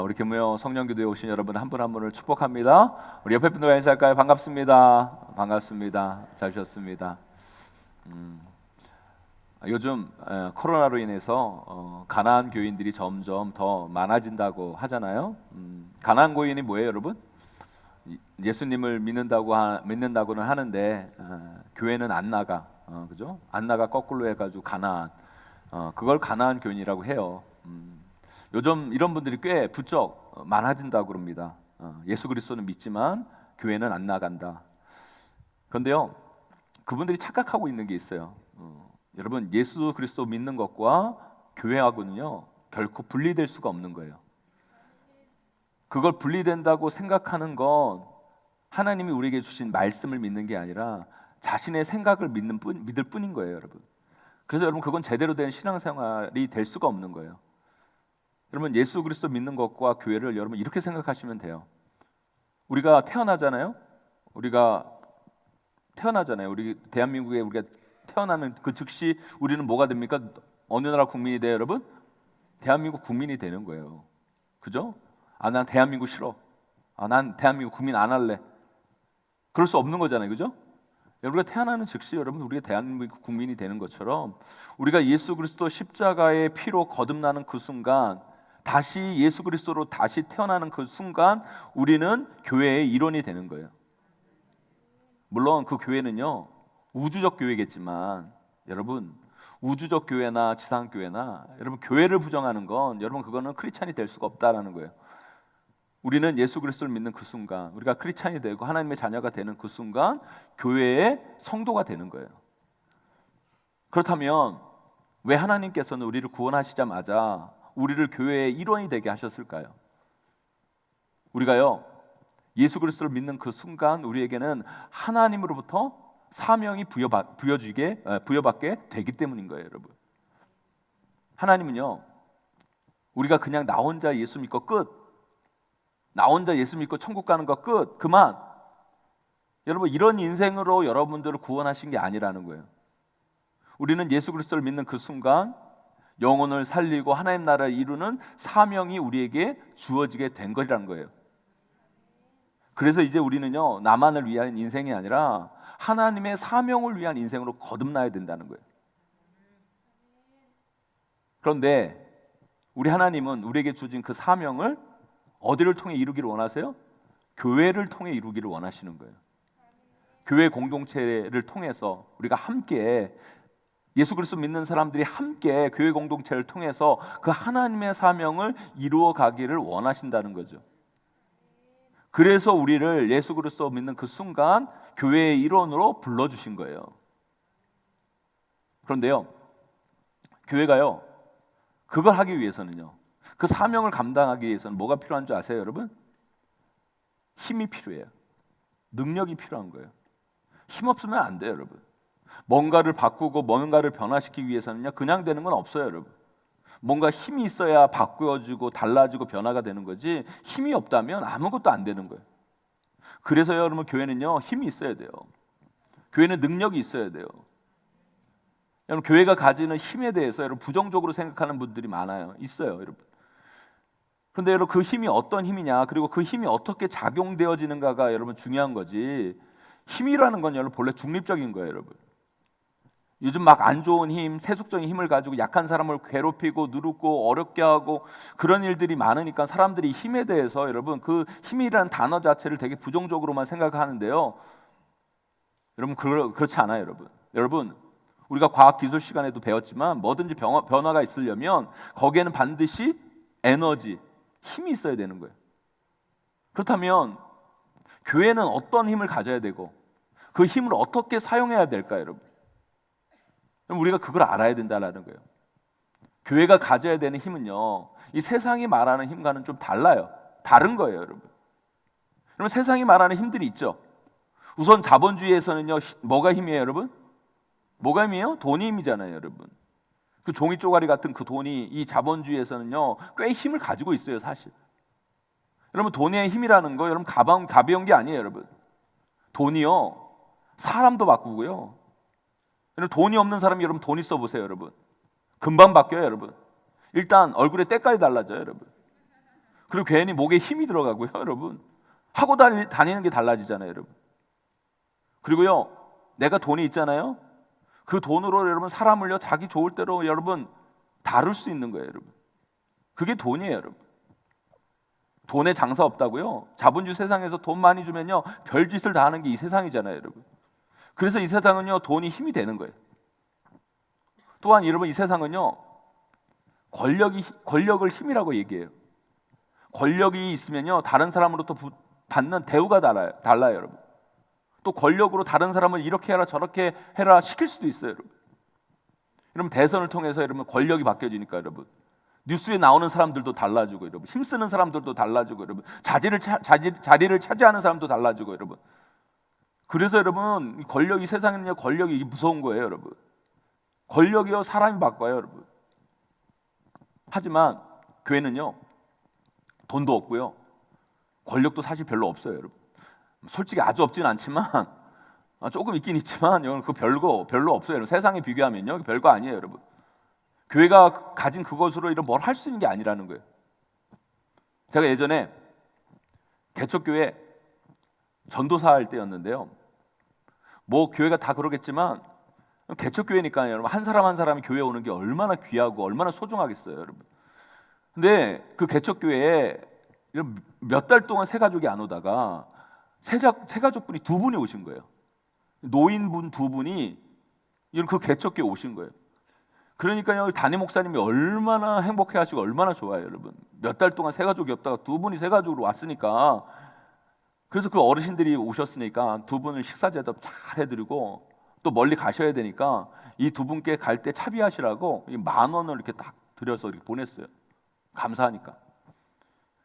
우리 금요 성령기도에 오신 여러분 한 분 한 분을 축복합니다. 우리 옆에 분들과 인사할까요? 반갑습니다. 반갑습니다. 잘 오셨습니다. 요즘 코로나로 인해서 가나안 교인들이 점점 더 많아진다고 하잖아요. 가나안 교인이 뭐예요, 여러분? 예수님을 믿는다고는 하는데 교회는 안 나가, 그죠? 안 나가 거꾸로 해가지고 가나안, 그걸 가나안 교인이라고 해요. 요즘 이런 분들이 꽤 부쩍 많아진다고 그럽니다. 예수 그리스도는 믿지만 교회는 안 나간다. 그런데요, 그분들이 착각하고 있는 게 있어요. 여러분, 예수 그리스도 믿는 것과 교회하고는요 결코 분리될 수가 없는 거예요. 그걸 분리된다고 생각하는 건 하나님이 우리에게 주신 말씀을 믿는 게 아니라 자신의 생각을 믿을 뿐인 거예요, 여러분. 그래서 여러분, 그건 제대로 된 신앙생활이 될 수가 없는 거예요. 여러분, 예수 그리스도 믿는 것과 교회를 여러분 이렇게 생각하시면 돼요. 우리가 태어나잖아요. 우리 대한민국에 우리가 태어나는 그 즉시 우리는 뭐가 됩니까? 어느 나라 국민이 돼요, 여러분? 대한민국 국민이 되는 거예요. 그죠? 난 대한민국 싫어. 난 대한민국 국민 안 할래. 그럴 수 없는 거잖아요, 그죠? 우리가 태어나는 즉시 여러분 우리가 대한민국 국민이 되는 것처럼 우리가 예수 그리스도 십자가의 피로 거듭나는 그 순간, 다시 예수 그리스도로 다시 태어나는 그 순간 우리는 교회의 일원이 되는 거예요. 물론 그 교회는요 우주적 교회겠지만, 여러분 우주적 교회나 지상 교회나 여러분 교회를 부정하는 건 여러분 그거는 크리스찬이 될 수가 없다라는 거예요. 우리는 예수 그리스도를 믿는 그 순간, 우리가 크리스찬이 되고 하나님의 자녀가 되는 그 순간 교회의 성도가 되는 거예요. 그렇다면 왜 하나님께서는 우리를 구원하시자마자 우리를 교회의 일원이 되게 하셨을까요? 우리가요 예수 그리스도를 믿는 그 순간 우리에게는 하나님으로부터 사명이 부여받게 되기 때문인 거예요, 여러분. 하나님은요 우리가 그냥 나 혼자 예수 믿고 끝, 나 혼자 예수 믿고 천국 가는 거 끝, 그만, 여러분 이런 인생으로 여러분들을 구원하신 게 아니라는 거예요. 우리는 예수 그리스도를 믿는 그 순간 영혼을 살리고 하나님 나라를 이루는 사명이 우리에게 주어지게 된 거라는 거예요. 그래서 이제 우리는요 나만을 위한 인생이 아니라 하나님의 사명을 위한 인생으로 거듭나야 된다는 거예요. 그런데 우리 하나님은 우리에게 주신 그 사명을 어디를 통해 이루기를 원하세요? 교회를 통해 이루기를 원하시는 거예요. 교회 공동체를 통해서 우리가 함께, 예수 그리스도 믿는 사람들이 함께 교회 공동체를 통해서 그 하나님의 사명을 이루어 가기를 원하신다는 거죠. 그래서 우리를 예수 그리스도 믿는 그 순간 교회의 일원으로 불러주신 거예요. 그런데요 교회가요 그걸 하기 위해서는요, 그 사명을 감당하기 위해서는 뭐가 필요한 줄 아세요, 여러분? 힘이 필요해요. 능력이 필요한 거예요. 힘 없으면 안 돼요, 여러분. 뭔가를 바꾸고 뭔가를 변화시키기 위해서는요 그냥 되는 건 없어요, 여러분. 뭔가 힘이 있어야 바꾸어지고 달라지고 변화가 되는 거지, 힘이 없다면 아무것도 안 되는 거예요. 그래서 여러분 교회는요 힘이 있어야 돼요. 교회는 능력이 있어야 돼요. 여러분 교회가 가지는 힘에 대해서 여러분 부정적으로 생각하는 분들이 많아요. 있어요, 여러분. 그런데 여러분 그 힘이 어떤 힘이냐, 그리고 그 힘이 어떻게 작용되어지는가가 여러분 중요한 거지, 힘이라는 건 여러분 본래 중립적인 거예요, 여러분. 요즘 막 안 좋은 힘, 세속적인 힘을 가지고 약한 사람을 괴롭히고 누르고 어렵게 하고 그런 일들이 많으니까 사람들이 힘에 대해서 여러분 그 힘이라는 단어 자체를 되게 부정적으로만 생각하는데요, 여러분 그렇지 않아요, 여러분. 여러분 우리가 과학기술 시간에도 배웠지만 뭐든지 변화가 있으려면 거기에는 반드시 에너지, 힘이 있어야 되는 거예요. 그렇다면 교회는 어떤 힘을 가져야 되고 그 힘을 어떻게 사용해야 될까요, 여러분? 우리가 그걸 알아야 된다는 거예요. 교회가 가져야 되는 힘은요 이 세상이 말하는 힘과는 좀 다른 거예요, 여러분. 여러분 세상이 말하는 힘들이 있죠. 우선 자본주의에서는요 뭐가 힘이에요, 여러분? 뭐가 힘이에요? 돈이 힘이잖아요, 여러분. 그 종이 쪼가리 같은 그 돈이 이 자본주의에서는요 꽤 힘을 가지고 있어요, 사실. 여러분 돈의 힘이라는 거 여러분 가벼운 게 아니에요, 여러분. 돈이요 사람도 바꾸고요, 여러분 돈이 없는 사람이 여러분 돈 있어 보세요, 여러분. 금방 바뀌어요, 여러분. 일단 얼굴에 때깔이 달라져요, 여러분. 그리고 괜히 목에 힘이 들어가고요, 여러분. 하고 다니는 게 달라지잖아요, 여러분. 그리고요, 내가 돈이 있잖아요. 그 돈으로 여러분 사람을요 자기 좋을 대로 여러분 다룰 수 있는 거예요, 여러분. 그게 돈이에요, 여러분. 돈에 장사 없다고요? 자본주의 세상에서 돈 많이 주면요 별짓을 다 하는 게 이 세상이잖아요, 여러분. 그래서 이 세상은요 돈이 힘이 되는 거예요. 또한 여러분 이 세상은요 권력을 힘이라고 얘기해요. 권력이 있으면요 다른 사람으로부터 받는 대우가 달라요, 여러분. 또 권력으로 다른 사람을 이렇게 해라 저렇게 해라 시킬 수도 있어요, 여러분. 여러분 대선을 통해서 여러분 권력이 바뀌어지니까 여러분 뉴스에 나오는 사람들도 달라지고 여러분 힘쓰는 사람들도 달라지고 여러분 자리를 차지하는 사람도 달라지고 여러분. 그래서 여러분 이 세상에는요 권력이 무서운 거예요, 여러분. 권력이요 사람이 바꿔요, 여러분. 하지만 교회는요 돈도 없고요 권력도 사실 별로 없어요, 여러분. 솔직히 아주 없지는 않지만 조금 있긴 있지만 여러분 그 별로 없어요, 여러분. 세상에 비교하면요 별거 아니에요, 여러분. 교회가 가진 그것으로 이런 뭘 할 수 있는 게 아니라는 거예요. 제가 예전에 개척교회 전도사 할 때였는데요. 뭐 교회가 다 그러겠지만 개척교회니까 여러분 한 사람 한 사람이 교회 오는 게 얼마나 귀하고 얼마나 소중하겠어요, 여러분. 근데 그 개척교회에 몇 달 동안 새 가족이 안 오다가 새 가족분이 두 분이 오신 거예요. 노인분 두 분이 그 개척교회 오신 거예요. 그러니까요 담임 목사님이 얼마나 행복해하시고 얼마나 좋아요, 여러분. 몇 달 동안 새 가족이 없다가 두 분이 새 가족으로 왔으니까. 그래서 그 어르신들이 오셨으니까 두 분을 식사 대접 잘 해드리고 또 멀리 가셔야 되니까 이 두 분께 갈 때 차비하시라고 10,000원을 이렇게 딱 드려서 이렇게 보냈어요. 감사하니까.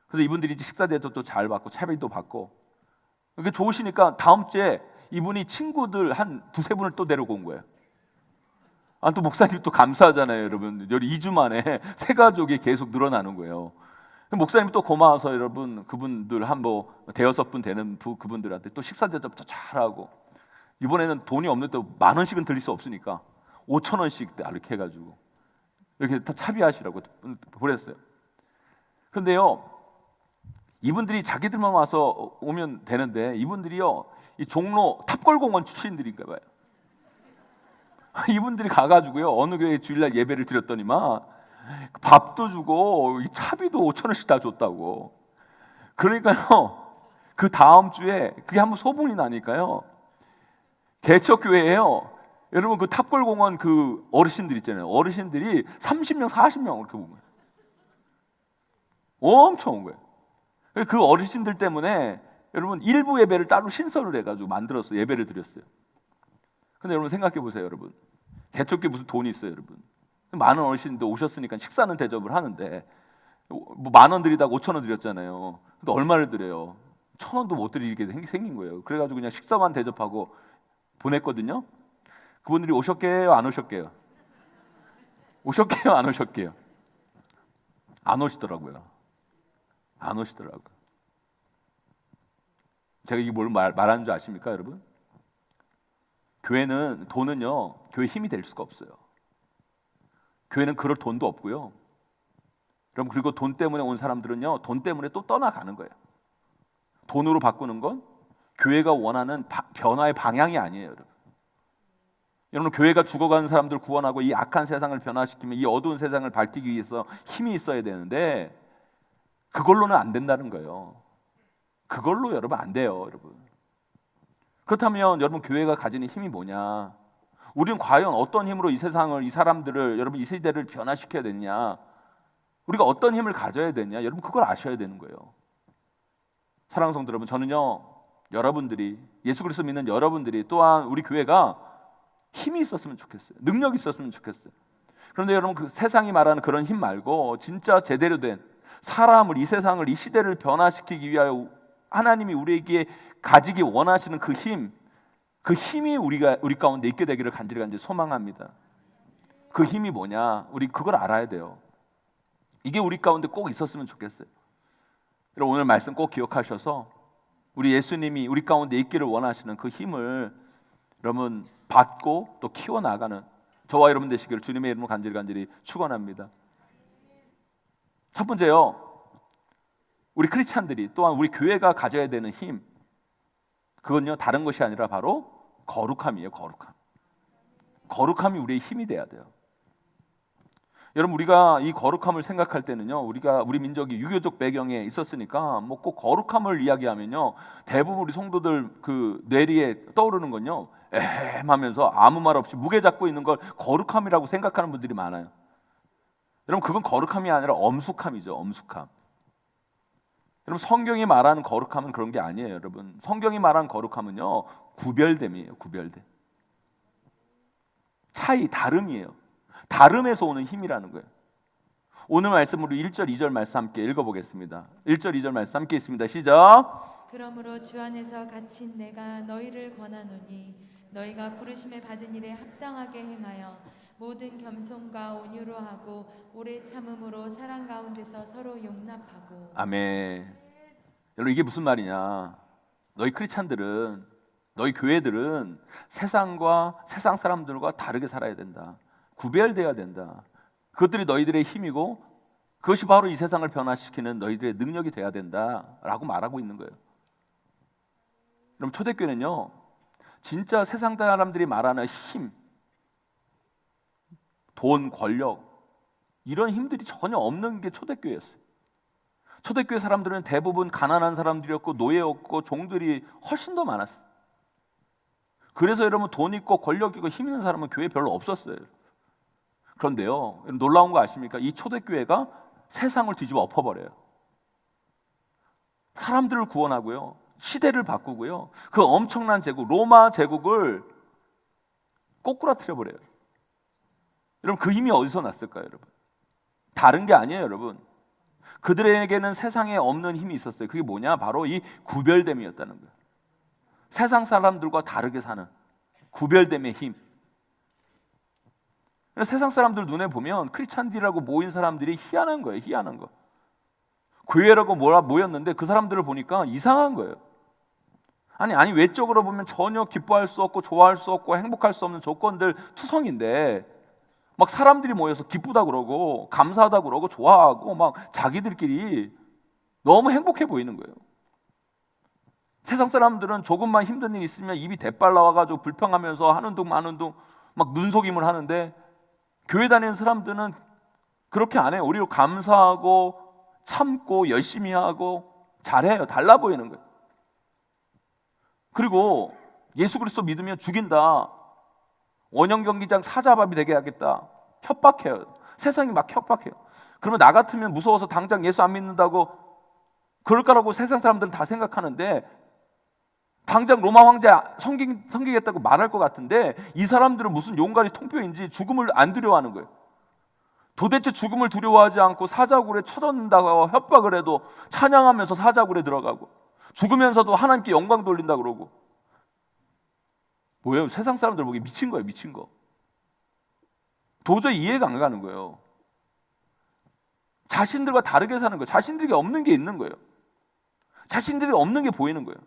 그래서 이분들이 이제 식사 대접도 잘 받고 차비도 받고 그게 좋으시니까 다음 주에 이분이 친구들 한 두세 분을 또 데리고 온 거예요. 또 목사님 또 감사하잖아요, 여러분. 2주 만에 새 가족이 계속 늘어나는 거예요. 목사님 또 고마워서 여러분 그분들 한 뭐 대여섯 분 되는 그분들한테 또 식사 대접도 잘하고 이번에는 돈이 없는데 10,000원씩은 드릴 수 없으니까 5,000원씩 이렇게 해가지고 이렇게 다 차비하시라고 보냈어요. 그런데요 이분들이 자기들만 와서 오면 되는데 이분들이요 이 종로 탑골공원 출신들인가 봐요. 이분들이 가가지고요 어느 교회 주일날 예배를 드렸더니만 밥도 주고 차비도 5,000원씩 다 줬다고. 그러니까요 그 다음 주에 그게 한번 소문이 나니까요 개척교회에요 여러분 그 탑골공원 그 어르신들 있잖아요. 어르신들이 30명 40명 이렇게 온 거예요. 엄청 온 거예요. 그 어르신들 때문에 여러분 일부 예배를 따로 신설을 해가지고 만들어서 예배를 드렸어요. 근데 여러분 생각해 보세요, 여러분. 개척교회 무슨 돈이 있어요, 여러분. 많은 어르신들 오셨으니까 식사는 대접을 하는데 뭐 10,000원 드리다가 5,000원 드렸잖아요. 근데 얼마를 드려요? 1,000원도 못 드리게 생긴 거예요. 그래가지고 그냥 식사만 대접하고 보냈거든요. 그분들이 오셨게요, 안 오셨게요? 오셨게요, 안 오셨게요? 안 오시더라고요. 안 오시더라고요. 제가 이게 뭘 말하는 줄 아십니까, 여러분? 돈은요 교회 힘이 될 수가 없어요. 교회는 그럴 돈도 없고요. 여러분 그리고 돈 때문에 온 사람들은요 돈 때문에 또 떠나가는 거예요. 돈으로 바꾸는 건 교회가 원하는 변화의 방향이 아니에요, 여러분. 여러분 교회가 죽어가는 사람들 구원하고 이 악한 세상을 변화시키면 이 어두운 세상을 밝히기 위해서 힘이 있어야 되는데 그걸로는 안 된다는 거예요. 그걸로 여러분 안 돼요, 여러분. 그렇다면 여러분 교회가 가지는 힘이 뭐냐? 우리는 과연 어떤 힘으로 이 세상을 이 사람들을 여러분 이 세대를 변화시켜야 되냐? 우리가 어떤 힘을 가져야 되냐? 여러분 그걸 아셔야 되는 거예요. 사랑하는 성도 여러분, 저는요 여러분들이 예수 그리스도 믿는 여러분들이 또한 우리 교회가 힘이 있었으면 좋겠어요. 능력이 있었으면 좋겠어요. 그런데 여러분 그 세상이 말하는 그런 힘 말고 진짜 제대로 된 사람을 이 세상을 이 시대를 변화시키기 위하여 하나님이 우리에게 가지기 원하시는 그 힘이 우리 가운데 있게 되기를 간절히 소망합니다. 그 힘이 뭐냐? 우리 그걸 알아야 돼요. 이게 우리 가운데 꼭 있었으면 좋겠어요. 여러분 오늘 말씀 꼭 기억하셔서 우리 예수님이 우리 가운데 있기를 원하시는 그 힘을 여러분 받고 또 키워나가는 저와 여러분 되시기를 주님의 이름으로 간절히 축원합니다. 첫 번째요, 우리 크리스찬들이 또한 우리 교회가 가져야 되는 힘, 그건요 다른 것이 아니라 바로 거룩함이에요. 거룩함이 우리의 힘이 돼야 돼요. 여러분, 우리가 이 거룩함을 생각할 때는요, 우리 민족이 유교적 배경에 있었으니까 뭐 꼭 거룩함을 이야기하면요, 대부분 우리 성도들 그 뇌리에 떠오르는 건요, 하면서 아무 말 없이 무게 잡고 있는 걸 거룩함이라고 생각하는 분들이 많아요. 여러분, 그건 거룩함이 아니라 엄숙함이죠. 엄숙함. 여러분, 성경이 말하는 거룩함은 그런 게 아니에요. 여러분, 성경이 말하는 거룩함은요, 구별됨이에요. 구별됨. 차이, 다름이에요. 다름에서 오는 힘이라는 거예요. 오늘 말씀으로 1절 2절 말씀 함께 읽어보겠습니다. 1절 2절 말씀 함께 있습니다. 시작. 그러므로 주 안에서 갇힌 내가 너희를 권하노니 너희가 부르심에 받은 일에 합당하게 행하여 모든 겸손과 온유로 하고 오래 참음으로 사랑 가운데서 서로 용납하고. 아멘. 여러분, 이게 무슨 말이냐? 너희 크리스찬들은, 너희 교회들은 세상과 세상 사람들과 다르게 살아야 된다. 구별되어야 된다. 그것들이 너희들의 힘이고 그것이 바로 이 세상을 변화시키는 너희들의 능력이 돼야 된다라고 말하고 있는 거예요. 그럼 초대교회는요, 진짜 세상 사람들이 말하는 힘, 돈, 권력, 이런 힘들이 전혀 없는 게 초대교회였어요. 초대교회 사람들은 대부분 가난한 사람들이었고 노예였고 종들이 훨씬 더 많았어요. 그래서 여러분, 돈 있고 권력 있고 힘 있는 사람은 교회에 별로 없었어요. 그런데요, 놀라운 거 아십니까? 이 초대교회가 세상을 뒤집어 엎어버려요. 사람들을 구원하고요, 시대를 바꾸고요, 그 엄청난 제국, 로마 제국을 꼬꾸라뜨려 버려요. 여러분, 그 힘이 어디서 났을까요? 여러분, 다른 게 아니에요. 여러분, 그들에게는 세상에 없는 힘이 있었어요. 그게 뭐냐? 바로 이 구별됨이었다는 거예요. 세상 사람들과 다르게 사는 구별됨의 힘. 세상 사람들 눈에 보면 크리스찬들이라고 모인 사람들이 희한한 거예요. 희한한 거. 교회라고 모였는데 그 사람들을 보니까 이상한 거예요. 아니 외적으로 보면 전혀 기뻐할 수 없고 좋아할 수 없고 행복할 수 없는 조건들 투성인데 막 사람들이 모여서 기쁘다 그러고 감사하다 그러고 좋아하고 막 자기들끼리 너무 행복해 보이는 거예요. 세상 사람들은 조금만 힘든 일 있으면 입이 대빨 나와가지고 불평하면서 하는 둥 마는 둥 막 눈속임을 하는데, 교회 다니는 사람들은 그렇게 안 해요. 오히려 감사하고 참고 열심히 하고 잘해요. 달라 보이는 거예요. 그리고 예수 그리스도 믿으면 죽인다, 원형 경기장 사자밥이 되게 하겠다, 협박해요. 세상이 막 협박해요. 그러면 나 같으면 무서워서 당장 예수 안 믿는다고 그럴 거라고 세상 사람들은 다 생각하는데, 당장 로마 황제 섬기겠다고 말할 것 같은데, 이 사람들은 무슨 용가리 통뼈인지 죽음을 안 두려워하는 거예요. 도대체 죽음을 두려워하지 않고 사자굴에 쳐넣는다고 협박을 해도 찬양하면서 사자굴에 들어가고, 죽으면서도 하나님께 영광 돌린다 그러고. 뭐예요? 세상 사람들 보기 미친 거예요. 미친 거. 도저히 이해가 안 가는 거예요. 자신들과 다르게 사는 거예요. 자신들이 없는 게 있는 거예요. 자신들이 없는 게 보이는 거예요.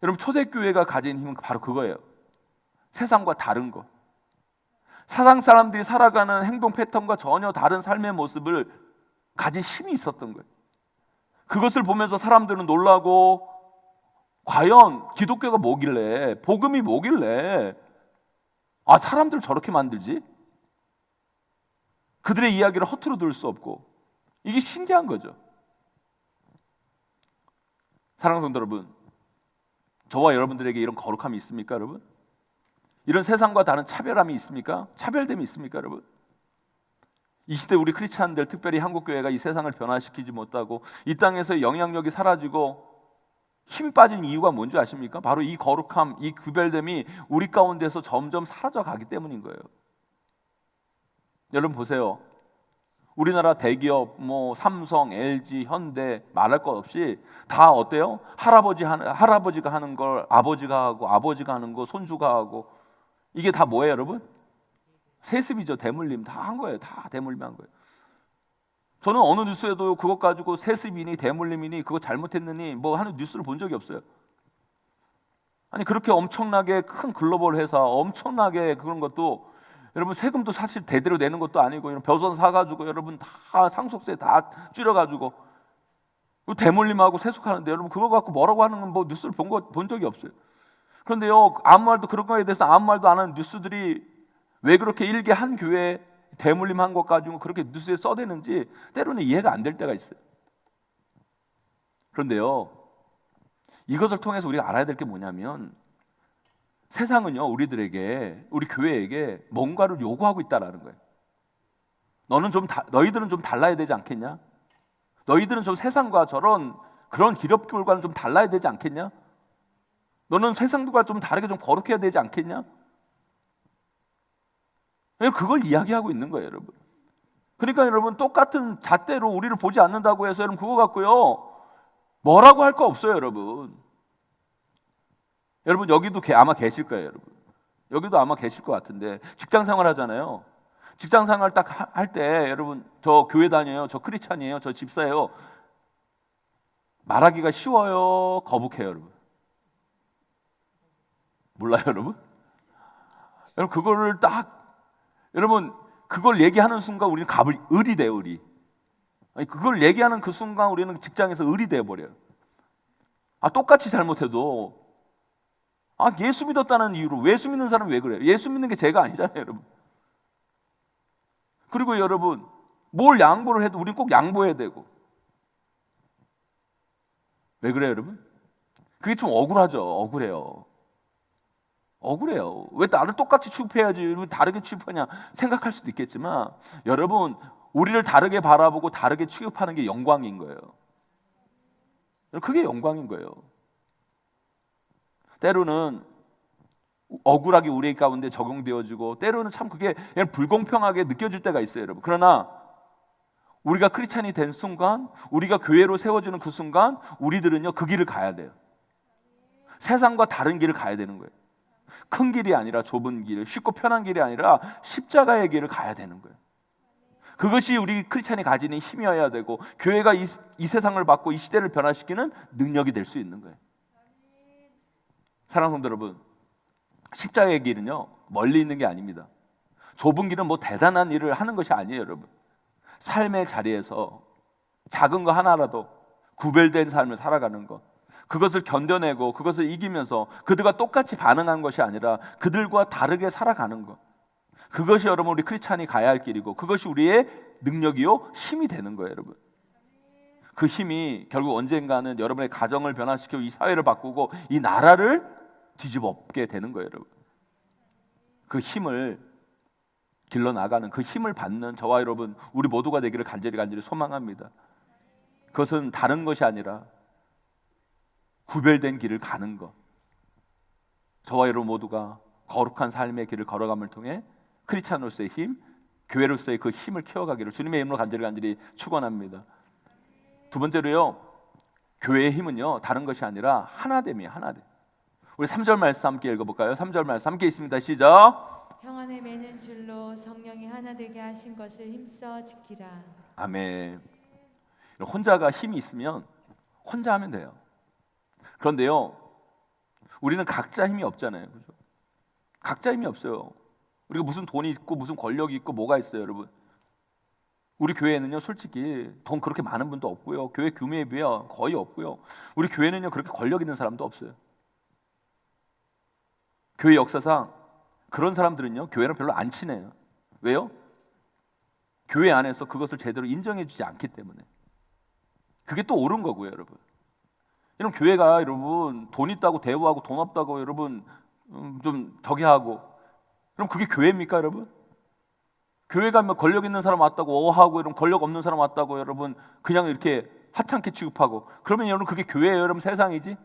여러분, 초대교회가 가진 힘은 바로 그거예요. 세상과 다른 거. 세상 사람들이 살아가는 행동 패턴과 전혀 다른 삶의 모습을 가진 힘이 있었던 거예요. 그것을 보면서 사람들은 놀라고, 과연 기독교가 뭐길래, 복음이 뭐길래 사람들 저렇게 만들지? 그들의 이야기를 허투루 들을 수 없고, 이게 신기한 거죠. 사랑하는 성도 여러분, 저와 여러분들에게 이런 거룩함이 있습니까, 여러분? 이런 세상과 다른 차별함이 있습니까? 차별됨이 있습니까, 여러분? 이 시대 우리 크리스찬들, 특별히 한국교회가 이 세상을 변화시키지 못하고 이 땅에서 영향력이 사라지고 힘 빠진 이유가 뭔지 아십니까? 바로 이 거룩함, 이 구별됨이 우리 가운데서 점점 사라져 가기 때문인 거예요. 여러분 보세요. 우리나라 대기업, 삼성, LG, 현대 말할 것 없이 다 어때요? 할아버지가 하는 걸 아버지가 하고, 아버지가 하는 거 손주가 하고. 이게 다 뭐예요, 여러분? 세습이죠. 대물림 다 한 거예요. 다 대물림 한 거예요. 저는 어느 뉴스에도 그것 가지고 세습이니 대물림이니 그거 잘못했느니 하는 뉴스를 본 적이 없어요. 아니, 그렇게 엄청나게 큰 글로벌 회사, 엄청나게 그런 것도, 여러분 세금도 사실 대대로 내는 것도 아니고, 이런 벼슬 사가지고 여러분 다 상속세 다 줄여가지고 대물림하고 세속하는데 여러분 그거 갖고 뭐라고 하는 건 뭐 뉴스를 본 적이 없어요. 그런데요, 아무 말도 그런 거에 대해서 아무 말도 안 하는 뉴스들이 왜 그렇게 일개 한 교회 대물림한 것 가지고 그렇게 뉴스에 써대는지 때로는 이해가 안 될 때가 있어요. 그런데요, 이것을 통해서 우리가 알아야 될 게 뭐냐면 세상은요, 우리들에게, 우리 교회에게 뭔가를 요구하고 있다라는 거예요. 너희들은 좀 달라야 되지 않겠냐? 너희들은 좀 세상과 그런 기력들과는 좀 달라야 되지 않겠냐? 너는 세상들과 좀 다르게 좀 거룩해야 되지 않겠냐? 그걸 이야기하고 있는 거예요, 여러분. 그러니까 여러분, 똑같은 잣대로 우리를 보지 않는다고 해서 여러분 그거 갖고요 뭐라고 할 거 없어요, 여러분. 여러분 여기도 아마 계실 거예요, 여러분. 여기도 아마 계실 것 같은데 직장 생활 하잖아요. 직장 생활 딱 할 때 여러분, 저 교회 다녀요, 저 크리스찬이에요, 저 집사예요. 말하기가 쉬워요, 거북해요, 여러분? 몰라요, 여러분? 여러분 그거를 여러분 그걸 얘기하는 순간 우리는 을이 돼요, 을이. 아니, 그걸 얘기하는 그 순간 우리는 직장에서 을이 돼 버려요. 똑같이 잘못해도 예수 믿었다는 이유로, 예수 믿는 사람은 왜 그래요? 예수 믿는 게 죄가 아니잖아요, 여러분. 그리고 여러분 뭘 양보를 해도 우리는 꼭 양보해야 되고. 왜 그래요, 여러분? 그게 좀 억울하죠. 억울해요. 왜 나를 똑같이 취급해야지 왜 다르게 취급하냐 생각할 수도 있겠지만 여러분, 우리를 다르게 바라보고 다르게 취급하는 게 영광인 거예요. 그게 영광인 거예요. 때로는 억울하게 우리 가운데 적용되어지고 때로는 참 그게 그냥 불공평하게 느껴질 때가 있어요, 여러분. 그러나 우리가 크리스찬이 된 순간, 우리가 교회로 세워지는 그 순간 우리들은요 그 길을 가야 돼요. 세상과 다른 길을 가야 되는 거예요. 큰 길이 아니라 좁은 길, 쉽고 편한 길이 아니라 십자가의 길을 가야 되는 거예요. 그것이 우리 크리스찬이 가지는 힘이어야 되고 교회가 이 세상을 받고 이 시대를 변화시키는 능력이 될 수 있는 거예요. 사랑하는 성도 여러분, 십자가의 길은요 멀리 있는 게 아닙니다. 좁은 길은 뭐 대단한 일을 하는 것이 아니에요, 여러분. 삶의 자리에서 작은 거 하나라도 구별된 삶을 살아가는 것, 그것을 견뎌내고 그것을 이기면서 그들과 똑같이 반응한 것이 아니라 그들과 다르게 살아가는 것, 그것이 여러분 우리 크리스찬이 가야 할 길이고 그것이 우리의 능력이요 힘이 되는 거예요, 여러분. 그 힘이 결국 언젠가는 여러분의 가정을 변화시키고 이 사회를 바꾸고 이 나라를 뒤집어 엎게 되는 거예요, 여러분. 그 힘을 길러 나가는, 그 힘을 받는 저와 여러분 우리 모두가 되기를 간절히 소망합니다. 그것은 다른 것이 아니라 구별된 길을 가는 것, 저와 여러분 모두가 거룩한 삶의 길을 걸어감을 통해 크리스찬으로서의 힘, 교회로서의 그 힘을 키워가기를 주님의 이름으로 간절히 축원합니다. 두 번째로요, 교회의 힘은요 다른 것이 아니라 하나됨이에요. 하나됨. 우리 3절 말씀 함께 읽어볼까요? 3절 말씀 함께 있습니다. 시작. 평안에 매는 줄로 성령이 하나 되게 하신 것을 힘써 지키라. 아멘. 혼자가 힘이 있으면 혼자 하면 돼요. 그런데요, 우리는 각자 힘이 없잖아요, 그렇죠? 각자 힘이 없어요. 우리가 무슨 돈이 있고 무슨 권력이 있고 뭐가 있어요, 여러분? 우리 교회에는요, 솔직히 돈 그렇게 많은 분도 없고요, 교회 규모에 비해 거의 없고요. 우리 교회는요, 그렇게 권력 있는 사람도 없어요. 교회 역사상 그런 사람들은요, 교회랑 별로 안 친해요. 왜요? 교회 안에서 그것을 제대로 인정해주지 않기 때문에. 그게 또 옳은 거고요, 여러분. 여러분, 교회가 여러분 돈 있다고 대우하고 돈 없다고 여러분 좀 저기 하고, 그럼 그게 교회입니까, 여러분? 교회 가면 권력 있는 사람 왔다고 어하고, 여러분 권력 없는 사람 왔다고 여러분 그냥 이렇게 하찮게 취급하고, 그러면 여러분 그게 교회예요, 여러분? 세상이지?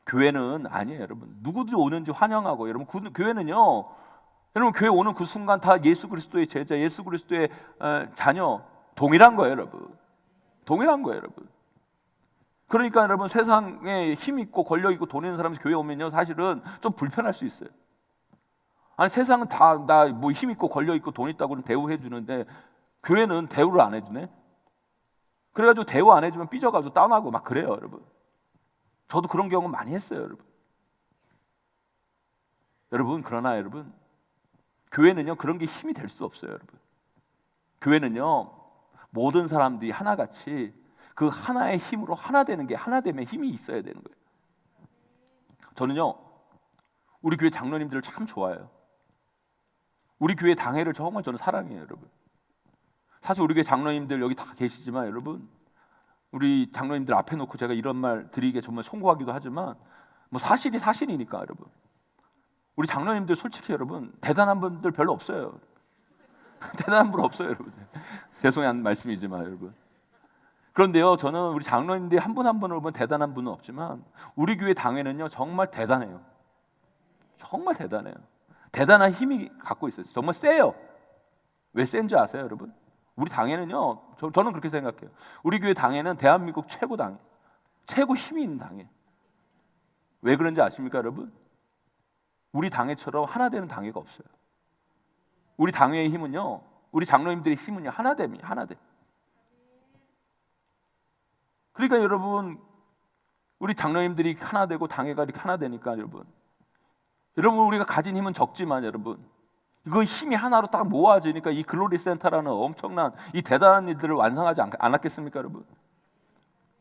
교회는 아니에요, 여러분. 누구든지 오는지 환영하고, 여러분 교회는요, 여러분 교회 오는 그 순간 다 예수 그리스도의 제자, 예수 그리스도의 자녀 동일한 거예요, 여러분. 동일한 거예요, 여러분. 그러니까 여러분 세상에 힘 있고 권력 있고 돈 있는 사람이 교회 오면요, 사실은 좀 불편할 수 있어요. 아니, 세상은 다 나 뭐 힘 있고 권력 있고 돈 있다고 대우해 주는데 교회는 대우를 안 해주네. 그래가지고 대우 안 해주면 삐져가지고 다운하고 막 그래요, 여러분. 저도 그런 경험 많이 했어요, 여러분. 여러분, 그러나 여러분, 교회는요 그런 게 힘이 될 수 없어요, 여러분. 교회는요 모든 사람들이 하나같이 그 하나의 힘으로 하나 되는 게 하나됨의 힘이 있어야 되는 거예요. 저는요, 우리 교회 장로님들을 참 좋아해요. 우리 교회 당회를 정말 저는 사랑해요, 여러분. 사실 우리 교회 장로님들 여기 다 계시지만 여러분, 우리 장로님들 앞에 놓고 제가 이런 말 드리기에 정말 송구하기도 하지만 뭐 사실이 사실이니까 여러분. 우리 장로님들 솔직히 여러분 대단한 분들 별로 없어요. 대단한 분 없어요, 여러분. 죄송한 말씀이지만 여러분. 그런데요, 저는 우리 장로님들이 한 분 한 분을 보면 대단한 분은 없지만 우리 교회 당회는요 정말 대단해요. 정말 대단해요. 대단한 힘이 갖고 있어요. 정말 세요. 왜 센지 아세요, 여러분? 우리 당회는요, 저는 그렇게 생각해요. 우리 교회 당회는 대한민국 최고 당회, 최고 힘이 있는 당회. 왜 그런지 아십니까, 여러분? 우리 당회처럼 하나 되는 당회가 없어요. 우리 당회의 힘은요, 우리 장로님들의 힘은요, 하나됨이에요. 하나됨. 그러니까 여러분, 우리 장로님들이 하나 되고 당회가 이렇게 하나 되니까 여러분 우리가 가진 힘은 적지만 여러분 이거 힘이 하나로 딱 모아지니까 이 글로리 센터라는 엄청난 이 대단한 일들을 완성하지 않았겠습니까, 여러분?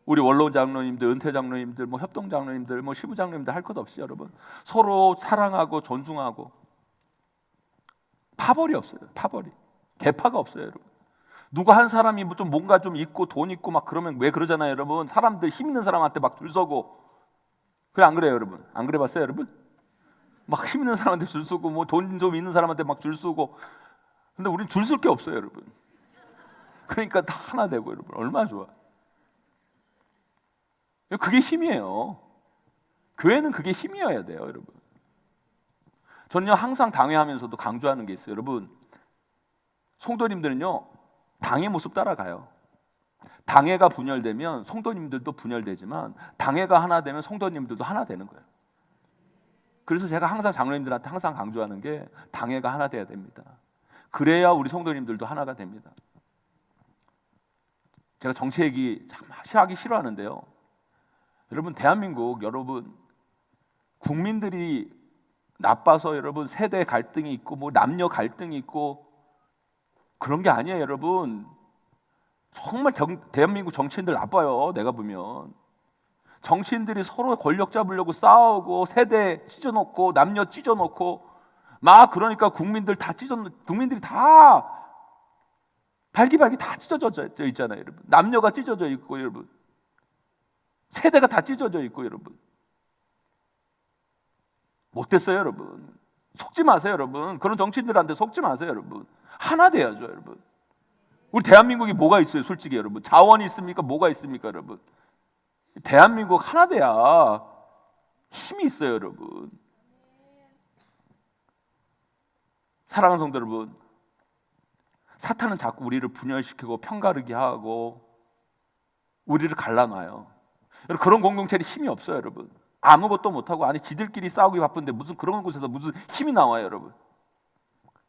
우리 원로 장로님들, 은퇴 장로님들, 뭐 협동 장로님들, 뭐 시부 장로님들 할 것 없이 여러분 서로 사랑하고 존중하고 파벌이 없어요. 파벌이 계파가 없어요, 여러분. 누가 한 사람이 좀 뭔가 좀 있고 돈 있고 막 그러면 왜 그러잖아요, 여러분. 사람들 힘 있는 사람한테 막 줄 서고. 그래 안 그래요, 여러분? 안 그래 봤어요, 여러분? 막 힘 있는 사람한테 줄 서고 뭐 돈 좀 있는 사람한테 막 줄 서고. 근데 우린 줄 쓸 게 없어요, 여러분. 그러니까 다 하나 되고 여러분 얼마나 좋아. 그게 힘이에요. 교회는 그게 힘이어야 돼요, 여러분. 저는요 항상 당회하면서도 강조하는 게 있어요, 여러분. 성도님들은요 당의 모습 따라가요. 당회가 분열되면 성도님들도 분열되지만 당회가 하나 되면 성도님들도 하나 되는 거예요. 그래서 제가 항상 장로님들한테 항상 강조하는 게 당회가 하나 돼야 됩니다. 그래야 우리 성도님들도 하나가 됩니다. 제가 정치 얘기 참 하기 싫어하는데요. 여러분 대한민국 여러분 국민들이 나빠서 여러분 세대 갈등이 있고 뭐 남녀 갈등이 있고 그런 게 아니에요, 여러분. 정말 대한민국 정치인들 나빠요. 내가 보면 정치인들이 서로 권력 잡으려고 싸우고 세대 찢어놓고 남녀 찢어놓고 막 그러니까 국민들이 다 발기발기 다 찢어져 있잖아요, 여러분. 남녀가 찢어져 있고 여러분 세대가 다 찢어져 있고 여러분 못됐어요, 여러분. 속지 마세요, 여러분. 그런 정치인들한테 속지 마세요, 여러분. 하나 돼야죠, 여러분. 우리 대한민국이 뭐가 있어요, 솔직히 여러분. 자원이 있습니까? 뭐가 있습니까, 여러분? 대한민국 하나 돼야 힘이 있어요, 여러분. 사랑하는 성도 여러분, 사탄은 자꾸 우리를 분열시키고 편가르게 하고 우리를 갈라놔요. 여러분, 그런 공동체는 힘이 없어요, 여러분. 아무것도 못하고 아니 지들끼리 싸우기 바쁜데 무슨 그런 곳에서 무슨 힘이 나와요, 여러분.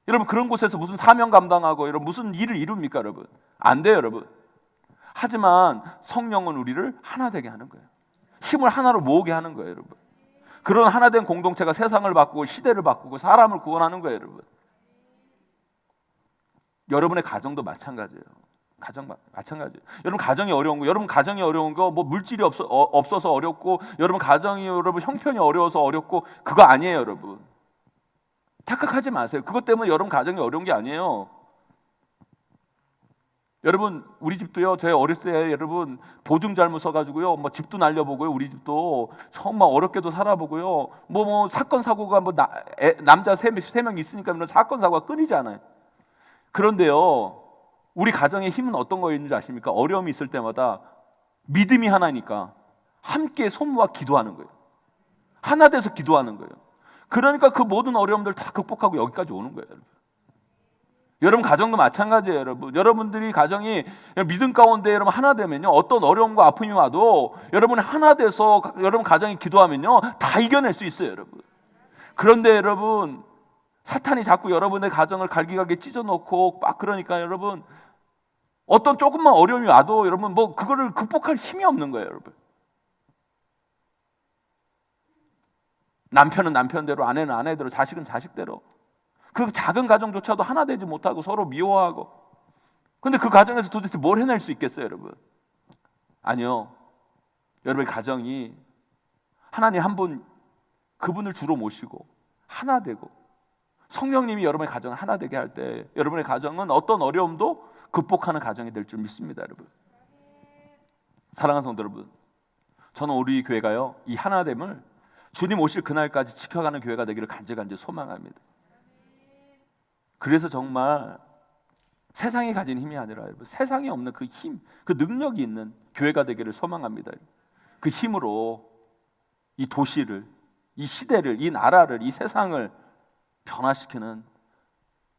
여러분 그런 곳에서 무슨 사명 감당하고 여러분 무슨 일을 이룹니까, 여러분? 안 돼요, 여러분. 하지만 성령은 우리를 하나 되게 하는 거예요. 힘을 하나로 모으게 하는 거예요, 여러분. 그런 하나된 공동체가 세상을 바꾸고 시대를 바꾸고 사람을 구원하는 거예요, 여러분. 여러분의 가정도 마찬가지예요. 마찬가지예요. 여러분 가정이 어려운 거, 여러분 가정이 어려운 거, 뭐 물질이 없어서 어렵고, 여러분 가정이 여러분 형편이 어려워서 어렵고, 그거 아니에요, 여러분. 착각하지 마세요. 그것 때문에 여러분 가정이 어려운 게 아니에요. 여러분 우리 집도요. 저희 어렸을 때 여러분 보증 잘못 써가지고요. 뭐 집도 날려보고요. 우리 집도 정말 어렵게도 살아보고요. 뭐 사건 사고가 남자 세 명 있으니까 그런 사건 사고가 끊이지 않아요. 그런데요. 우리 가정의 힘은 어떤 거였는지 아십니까? 어려움이 있을 때마다 믿음이 하나니까 함께 손 모아 기도하는 거예요. 하나 돼서 기도하는 거예요. 그러니까 그 모든 어려움들 다 극복하고 여기까지 오는 거예요, 여러분. 여러분 가정도 마찬가지예요, 여러분. 여러분들이 가정이 믿음 가운데 여러분 하나 되면요, 어떤 어려움과 아픔이 와도 여러분 하나 돼서 여러분 가정이 기도하면요, 다 이겨낼 수 있어요, 여러분. 그런데 여러분 사탄이 자꾸 여러분의 가정을 갈기갈기 찢어놓고 막 그러니까 여러분 어떤 조금만 어려움이 와도 여러분 뭐 그거를 극복할 힘이 없는 거예요, 여러분. 남편은 남편대로, 아내는 아내대로, 자식은 자식대로. 그 작은 가정조차도 하나 되지 못하고 서로 미워하고. 근데 그 가정에서 도대체 뭘 해낼 수 있겠어요, 여러분? 아니요. 여러분의 가정이 하나님 한 분, 그분을 주로 모시고 하나 되고 성령님이 여러분의 가정을 하나 되게 할 때 여러분의 가정은 어떤 어려움도 극복하는 가정이 될 줄 믿습니다, 여러분. 사랑하는 성도 여러분, 저는 우리 교회가요, 이 하나됨을 주님 오실 그날까지 지켜가는 교회가 되기를 간절히 소망합니다. 그래서 정말 세상이 가진 힘이 아니라 여러분, 세상에 없는 그 힘, 그 능력이 있는 교회가 되기를 소망합니다. 그 힘으로 이 도시를, 이 시대를, 이 나라를, 이 세상을 변화시키는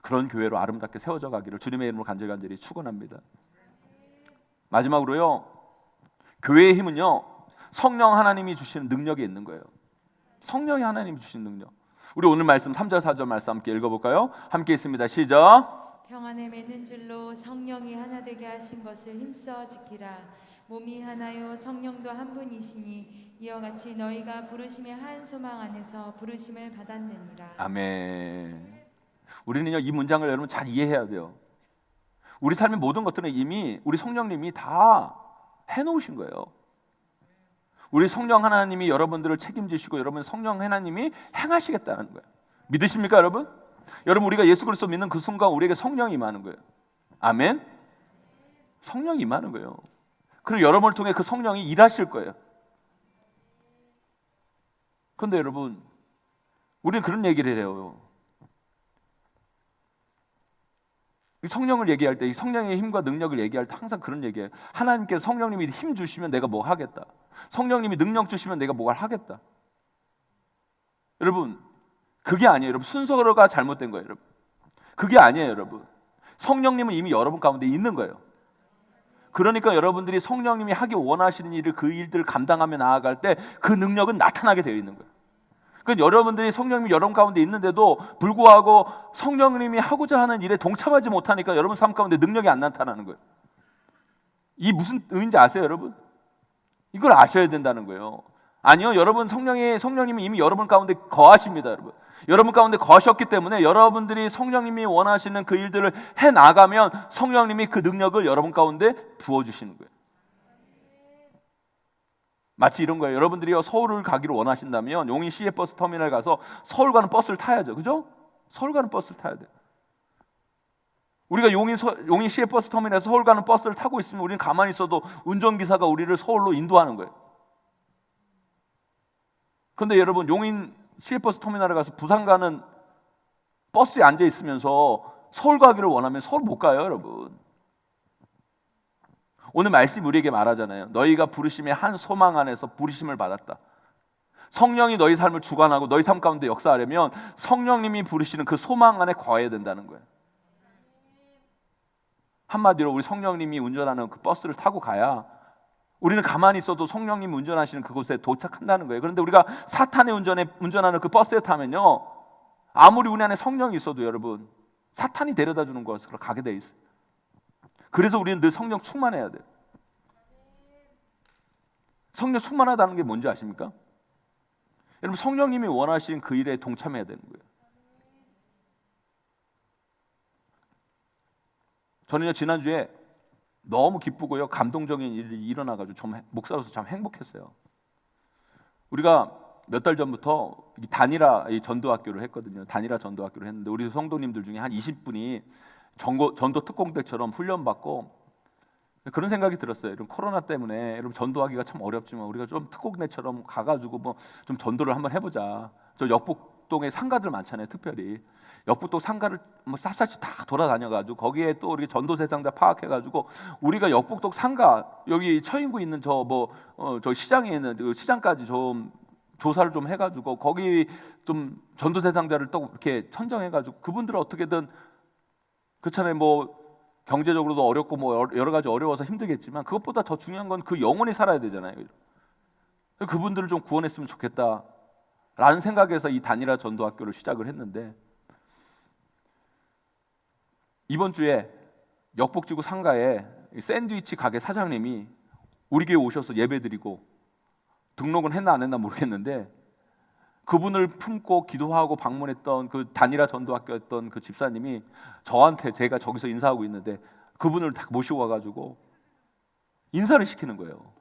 그런 교회로 아름답게 세워져 가기를 주님의 이름으로 간절히 축원합니다. 마지막으로요, 교회의 힘은요, 성령 하나님이 주시는 능력이 있는 거예요. 성령이 하나님이 주신 능력. 우리 오늘 말씀 3절 4절 말씀 함께 읽어볼까요? 함께 있습니다. 시작. 평안에 맺는 줄로 성령이 하나 되게 하신 것을 힘써 지키라. 몸이 하나요 성령도 한 분이시니 이와 같이 너희가 부르심의 한 소망 안에서 부르심을 받았느니라. 아멘. 우리는요, 이 문장을 여러분 잘 이해해야 돼요. 우리 삶의 모든 것들은 이미 우리 성령님이 다 해놓으신 거예요. 우리 성령 하나님이 여러분들을 책임지시고 여러분 성령 하나님이 행하시겠다는 거예요. 믿으십니까, 여러분? 여러분, 우리가 예수 그리스도 믿는 그 순간 우리에게 성령이 임하는 거예요. 아멘. 성령이 임하는 거예요. 그리고 여러분을 통해 그 성령이 일하실 거예요. 그런데 여러분, 우리는 그런 얘기를 해요. 이 성령을 얘기할 때, 이 성령의 힘과 능력을 얘기할 때 항상 그런 얘기예요. 하나님께서 성령님이 힘 주시면 내가 뭐 하겠다. 성령님이 능력 주시면 내가 뭘 하겠다. 여러분, 그게 아니에요. 여러분, 순서가 잘못된 거예요. 여러분, 그게 아니에요. 여러분, 성령님은 이미 여러분 가운데 있는 거예요. 그러니까 여러분들이 성령님이 하기 원하시는 일을, 그 일들을 감당하며 나아갈 때 그 능력은 나타나게 되어 있는 거예요. 그러니까 여러분들이 성령님이 여러분 가운데 있는데도 불구하고 성령님이 하고자 하는 일에 동참하지 못하니까 여러분 삶 가운데 능력이 안 나타나는 거예요. 이 무슨 의미인지 아세요, 여러분? 이걸 아셔야 된다는 거예요. 아니요, 여러분, 성령님이 이미 여러분 가운데 거하십니다, 여러분. 여러분 가운데 거하셨기 때문에 여러분들이 성령님이 원하시는 그 일들을 해 나가면 성령님이 그 능력을 여러분 가운데 부어주시는 거예요. 마치 이런 거예요. 여러분들이 서울을 가기를 원하신다면 용인 시외버스 터미널 가서 서울 가는 버스를 타야죠. 그죠? 서울 가는 버스를 타야 돼요. 우리가 용인 시외버스 터미널에서 서울 가는 버스를 타고 있으면 우리는 가만히 있어도 운전기사가 우리를 서울로 인도하는 거예요. 그런데 여러분, 용인 시외버스 터미널에 가서 부산 가는 버스에 앉아 있으면서 서울 가기를 원하면 서울 못 가요, 여러분. 오늘 말씀이 우리에게 말하잖아요. 너희가 부르심의 한 소망 안에서 부르심을 받았다. 성령이 너희 삶을 주관하고 너희 삶 가운데 역사하려면 성령님이 부르시는 그 소망 안에 거해야 된다는 거예요. 한마디로 우리 성령님이 운전하는 그 버스를 타고 가야 우리는 가만히 있어도 성령님이 운전하시는 그곳에 도착한다는 거예요. 그런데 우리가 사탄의 운전하는 그 버스에 타면요, 아무리 우리 안에 성령이 있어도 여러분, 사탄이 데려다 주는 곳으로 가게 돼 있어요. 그래서 우리는 늘 성령 충만해야 돼요. 성령 충만하다는 게 뭔지 아십니까? 여러분, 성령님이 원하시는 그 일에 동참해야 되는 거예요. 저는요, 지난주에 너무 기쁘고요, 감동적인 일이 일어나가지고 목사로서 참 행복했어요. 우리가 몇 달 전부터 단일화 전도학교를 했거든요. 단일화 전도학교를 했는데 우리 성도님들 중에 한 20분이 전도 특공대처럼 훈련받고, 그런 생각이 들었어요. 이런 코로나 때문에 여러분 전도하기가 참 어렵지만 우리가 좀 특공대처럼 가가지고 뭐 좀 전도를 한번 해보자. 저 역북동에 상가들 많잖아요. 특별히 역북동 상가를 뭐 샅샅이 다 돌아다녀가지고 거기에 또 우리 전도 대상자 파악해가지고 우리가 역북동 상가, 여기 처인구 있는 저 시장에 있는 그 시장까지 좀 조사를 좀 해가지고 거기 좀 전도 대상자를 또 이렇게 선정해가지고 그분들을 어떻게든, 그렇잖아요. 뭐 경제적으로도 어렵고 뭐 여러 가지 어려워서 힘들겠지만 그것보다 더 중요한 건 그 영혼이 살아야 되잖아요. 그분들을 좀 구원했으면 좋겠다라는 생각에서 이 단일화 전도학교를 시작을 했는데, 이번 주에 역북지구 상가에 샌드위치 가게 사장님이 우리 교회 오셔서 예배드리고, 등록은 했나 안 했나 모르겠는데 그분을 품고 기도하고 방문했던 그 단일화 전도학교였던 그 집사님이 저한테, 제가 저기서 인사하고 있는데 그분을 다 모시고 와가지고 인사를 시키는 거예요.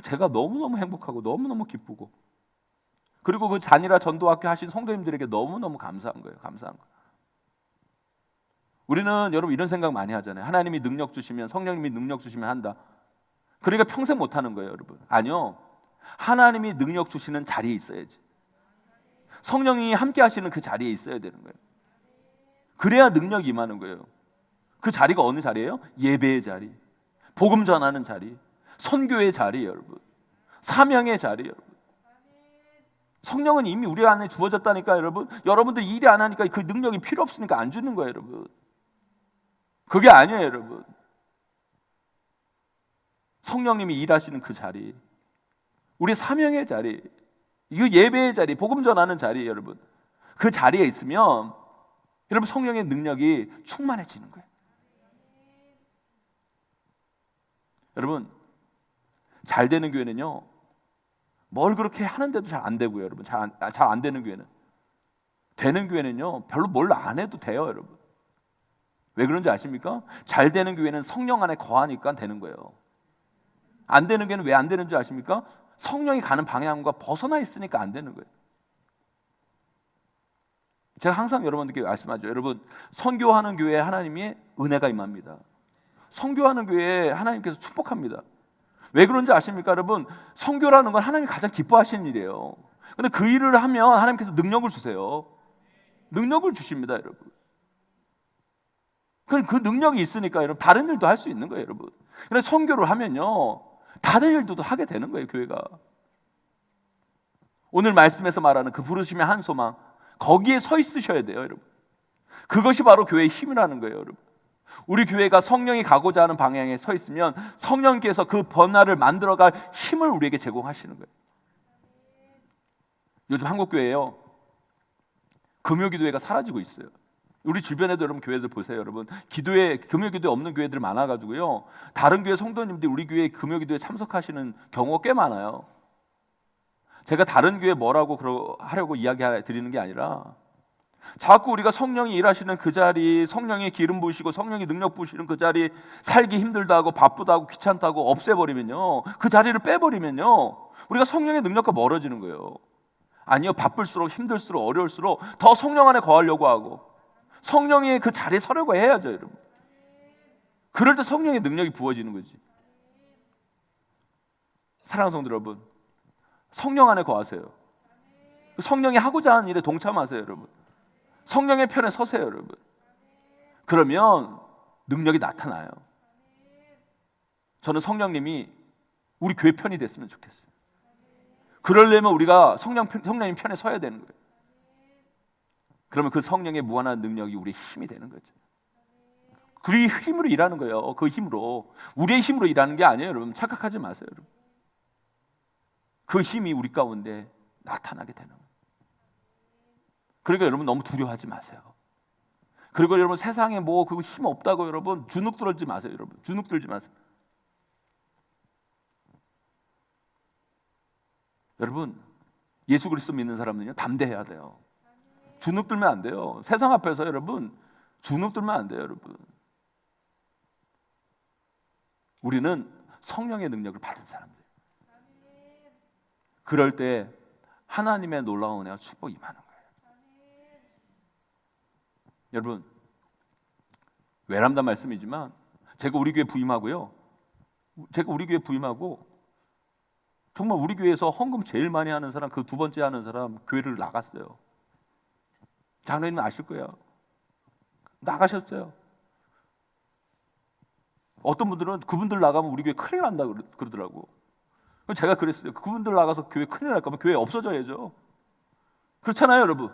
제가 너무너무 행복하고 너무너무 기쁘고, 그리고 그 잔이라 전도학교 하신 성도님들에게 너무너무 감사한 거예요. 감사한 거. 우리는 여러분 이런 생각 많이 하잖아요. 하나님이 능력 주시면, 성령님이 능력 주시면 한다. 그러니까 평생 못 하는 거예요, 여러분. 아니요. 하나님이 능력 주시는 자리에 있어야지. 성령이 함께 하시는 그 자리에 있어야 되는 거예요. 그래야 능력이 임하는 거예요. 그 자리가 어느 자리예요? 예배의 자리, 복음 전하는 자리, 선교의 자리예요, 여러분. 사명의 자리예요, 여러분. 성령은 이미 우리 안에 주어졌다니까, 여러분. 여러분들 일이 안 하니까 그 능력이 필요 없으니까 안 주는 거예요, 여러분. 그게 아니에요, 여러분. 성령님이 일하시는 그 자리, 우리 사명의 자리, 이거 예배의 자리, 복음 전하는 자리예요, 여러분. 그 자리에 있으면 여러분 성령의 능력이 충만해지는 거예요. 여러분, 잘 되는 교회는요, 뭘 그렇게 하는데도 잘 안 되고요, 여러분. 잘 안 되는 교회는. 되는 교회는요, 별로 뭘 안 해도 돼요, 여러분. 왜 그런지 아십니까? 잘 되는 교회는 성령 안에 거하니까 되는 거예요. 안 되는 교회는 왜 안 되는 줄 아십니까? 성령이 가는 방향과 벗어나 있으니까 안 되는 거예요. 제가 항상 여러분들께 말씀하죠. 여러분, 선교하는 교회에 하나님의 은혜가 임합니다. 선교하는 교회에 하나님께서 축복합니다. 왜 그런지 아십니까, 여러분? 선교라는 건 하나님이 가장 기뻐하시는 일이에요. 근데 그 일을 하면 하나님께서 능력을 주세요. 능력을 주십니다, 여러분. 그 능력이 있으니까 여러분 다른 일도 할 수 있는 거예요, 여러분. 그래서 선교를 하면요, 다른 일도 하게 되는 거예요, 교회가. 오늘 말씀에서 말하는 그 부르심의 한 소망, 거기에 서 있으셔야 돼요, 여러분. 그것이 바로 교회의 힘이라는 거예요, 여러분. 우리 교회가 성령이 가고자 하는 방향에 서 있으면 성령께서 그 변화를 만들어갈 힘을 우리에게 제공하시는 거예요. 요즘 한국 교회에요, 금요기도회가 사라지고 있어요. 우리 주변에도 여러분 교회들 보세요, 여러분. 금요기도회 없는 교회들 많아가지고요, 다른 교회 성도님들이 우리 교회 금요기도회 참석하시는 경우가 꽤 많아요. 제가 다른 교회 뭐라고 하려고 이야기 드리는 게 아니라, 자꾸 우리가 성령이 일하시는 그 자리, 성령이 기름 부으시고 성령이 능력 부으시는 그 자리, 살기 힘들다고 바쁘다고 귀찮다고 없애버리면요, 그 자리를 빼버리면요, 우리가 성령의 능력과 멀어지는 거예요. 아니요, 바쁠수록 힘들수록 어려울수록 더 성령 안에 거하려고 하고 성령이 그 자리에 서려고 해야죠, 여러분. 그럴 때 성령의 능력이 부어지는 거지. 사랑하는 성도 여러분, 성령 안에 거하세요. 성령이 하고자 하는 일에 동참하세요, 여러분. 성령의 편에 서세요, 여러분. 그러면 능력이 나타나요. 저는 성령님이 우리 교회 편이 됐으면 좋겠어요. 그러려면 우리가 성령님 편에 서야 되는 거예요. 그러면 그 성령의 무한한 능력이 우리의 힘이 되는 거죠. 우리 힘으로 일하는 거예요. 그 힘으로. 우리의 힘으로 일하는 게 아니에요, 여러분. 착각하지 마세요, 여러분. 그 힘이 우리 가운데 나타나게 되는 거예요. 그러니까 여러분 너무 두려워하지 마세요. 그리고 여러분 세상에 뭐 그거 힘 없다고 여러분 주눅 들지 마세요, 여러분. 주눅 들지 마세요. 여러분, 예수 그리스도 믿는 사람은요, 담대해야 돼요. 주눅 들면 안 돼요. 세상 앞에서 여러분 주눅 들면 안 돼요, 여러분. 우리는 성령의 능력을 받은 사람들. 그럴 때 하나님의 놀라운 은혜와 축복이 임하는 거예요. 여러분, 외람단 말씀이지만 제가 우리 교회 부임하고 정말 우리 교회에서 헌금 제일 많이 하는 사람, 그 두 번째 하는 사람 교회를 나갔어요. 장로님 아실 거예요. 나가셨어요. 어떤 분들은 그분들 나가면 우리 교회 큰일 난다 그러더라고. 제가 그랬어요. 그분들 나가서 교회 큰일 날 거면 교회 없어져야죠. 그렇잖아요, 여러분.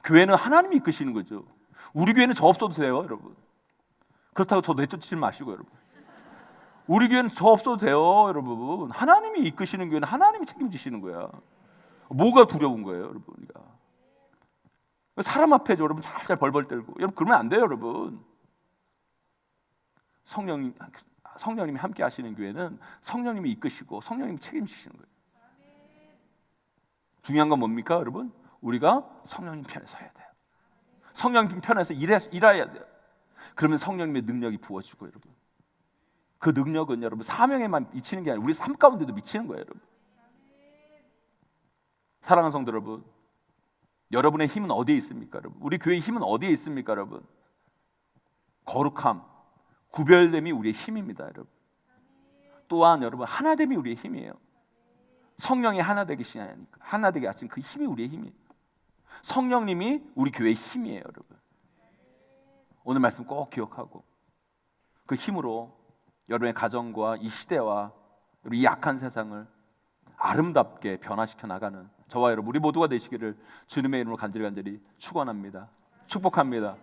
교회는 하나님이 이끄시는 거죠. 우리 교회는 저 없어도 돼요, 여러분. 그렇다고 저 내쫓지 마시고, 여러분. 우리 교회는 저 없어도 돼요, 여러분. 하나님이 이끄시는 교회는 하나님이 책임지시는 거야. 뭐가 두려운 거예요, 여러분. 우리가 사람 앞에 여러분 살살 벌벌 떨고, 여러분 그러면 안 돼요, 여러분. 성령님이 함께 하시는 교회는 성령님이 이끄시고 성령님이 책임지시는 거예요. 중요한 건 뭡니까, 여러분? 우리가 성령님 편에 서야 돼요. 성령님 편에서 일해야 돼요. 그러면 성령님의 능력이 부어지고, 여러분. 그 능력은 여러분 사명에만 미치는 게 아니라 우리 삶 가운데도 미치는 거예요, 여러분. 사랑하는 성도 여러분, 여러분의 힘은 어디에 있습니까, 여러분? 우리 교회의 힘은 어디에 있습니까, 여러분? 거룩함, 구별됨이 우리의 힘입니다, 여러분. 또한 여러분 하나됨이 우리의 힘이에요. 성령이 하나 되게 하신 그 힘이 우리의 힘이에요. 성령님이 우리 교회의 힘이에요, 여러분. 오늘 말씀 꼭 기억하고 그 힘으로 여러분의 가정과 이 시대와 이 약한 세상을 아름답게 변화시켜 나가는 저와 여러분 우리 모두가 되시기를 주님의 이름으로 간절히 축원합니다. 축복합니다.